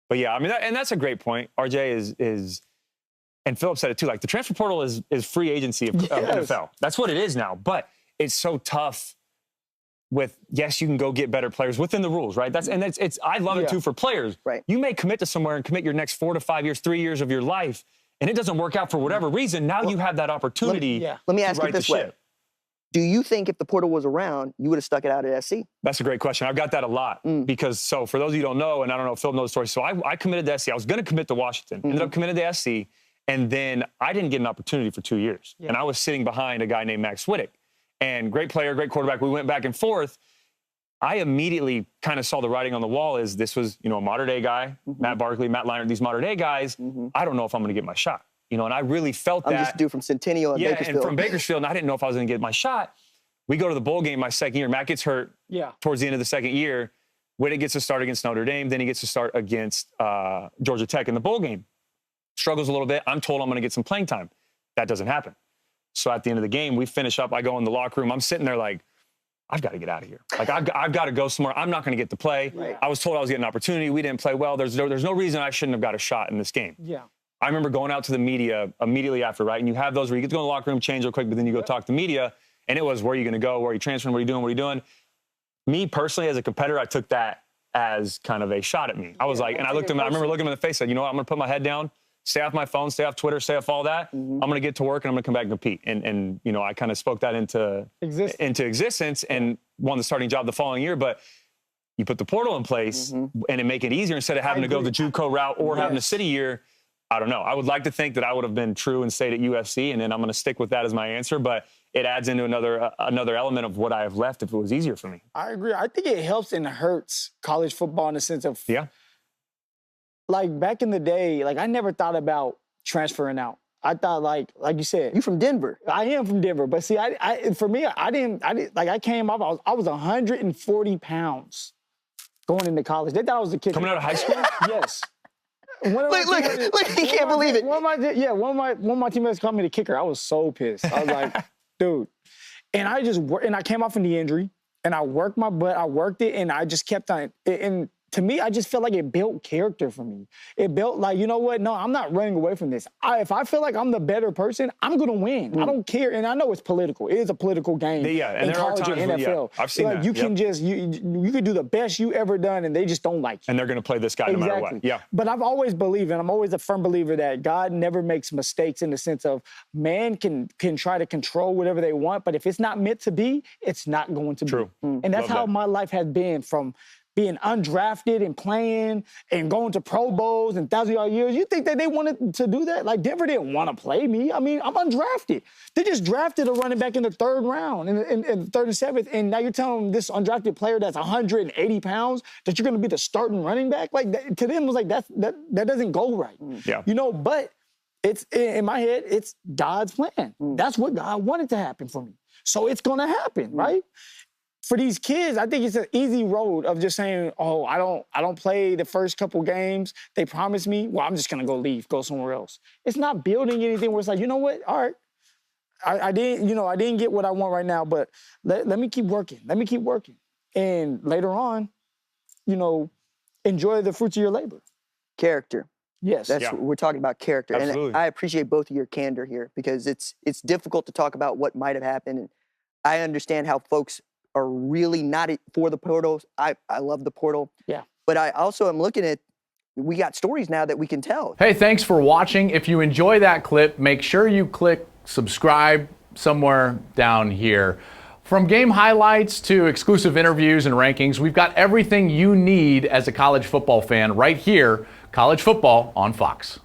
But yeah, I mean, and that's a great point. RJ is, and Phillip said it too. Like the transfer portal is free agency of NFL. That's what it is now. But it's so tough. With yes, you can go get better players within the rules, right? I love it too for players. Right. You may commit to somewhere and commit your next 4 to 5 years, 3 years of your life, and it doesn't work out for whatever reason. Now you have that opportunity. Let me ask it this way: do you think if the portal was around, you would have stuck it out at SC? That's a great question. I've got that a lot because for those of you who don't know, and I don't know if Phil knows the story, so I committed to SC. I was going to commit to Washington, ended up committed to SC, and then I didn't get an opportunity for 2 years, and I was sitting behind a guy named Max Whittick, and great player, great quarterback. We went back and forth. I immediately kind of saw the writing on the wall as this was, a modern-day guy, Matt Barkley, Matt Leinart, these modern-day guys. I don't know if I'm going to get my shot. And I really felt that. I'm just a dude from Centennial and Bakersfield. And from Bakersfield, and I didn't know if I was going to get my shot. We go to the bowl game my second year. Matt gets hurt towards the end of the second year. Whittick gets to start against Notre Dame. Then he gets to start against Georgia Tech in the bowl game. Struggles a little bit. I'm told I'm going to get some playing time. That doesn't happen. So at the end of the game, we finish up. I go in the locker room. I'm sitting there like, I've got to get out of here. Like, I've got to go somewhere. I'm not going to get to play. Right. I was told I was getting an opportunity. We didn't play well. There's no reason I shouldn't have got a shot in this game. Yeah. I remember going out to the media immediately after, right? And you have those where you get to go in the locker room, change real quick, but then you go talk to media. And it was, where are you going to go? Where are you transferring? What are you doing? What are you doing? Me personally, as a competitor, I took that as kind of a shot at me. I was like, and I looked at him, I remember looking him in the face, said, you know what? I'm going to put my head down, stay off my phone, stay off Twitter, stay off all that. I'm going to get to work and I'm going to come back and compete. And I kind of spoke that into existence and won the starting job the following year. But you put the portal in place and it make it easier instead of having to go the JUCO route or having a city year. I don't know. I would like to think that I would have been true and stayed at USC, and then I'm going to stick with that as my answer. But it adds into another element of what I have left if it was easier for me. I agree. I think it helps and hurts college football in the sense of like back in the day, like I never thought about transferring out. I thought like you said, you from Denver. I am from Denver, but see, for me, I didn't like I came up. I was 140 pounds going into college. They thought I was a kid coming out of high school. Yes. Look, he can't believe it. One of my teammates called me the kicker. I was so pissed. I was like, dude. And I came off in the injury, and I worked my butt. I worked it, and I just kept on. And to me, I just felt like it built character for me. It built like, you know what? No, I'm not running away from this. If I feel like I'm the better person, I'm going to win. I don't care. And I know it's political. It is a political game and in college and NFL. I've seen that. You can just, you can do the best you ever done, and they just don't like you. And they're going to play this guy no matter what. Yeah. But I've always believed, and I'm always a firm believer that God never makes mistakes in the sense of man can try to control whatever they want, but if it's not meant to be, it's not going to be. And that's how my life has been from being undrafted and playing and going to Pro Bowls and 1,000-yard years. You think that they wanted to do that? Like, Denver didn't want to play me. I mean, I'm undrafted. They just drafted a running back in the third round, in the third and seventh, and now you're telling this undrafted player that's 180 pounds that you're going to be the starting running back? Like, to them, it was like, that doesn't go right. Yeah. But it's, in my head, it's God's plan. That's what God wanted to happen for me. So it's going to happen, right? For these kids, I think it's an easy road of just saying, oh, I don't play the first couple games. They promised me, well, I'm just going to go somewhere else. It's not building anything where it's like, you know what? All right, I didn't get what I want right now, but let me keep working. Let me keep working. And later on, enjoy the fruits of your labor. Character. Yes. We're talking about character. Absolutely. And I appreciate both of your candor here because it's difficult to talk about what might have happened. And I understand how folks are really not for the portals. I love the portal. Yeah. But I also am looking at, we got stories now that we can tell. Hey, thanks for watching. If you enjoy that clip, make sure you click subscribe somewhere down here. From game highlights to exclusive interviews and rankings, we've got everything you need as a college football fan right here, College Football on Fox.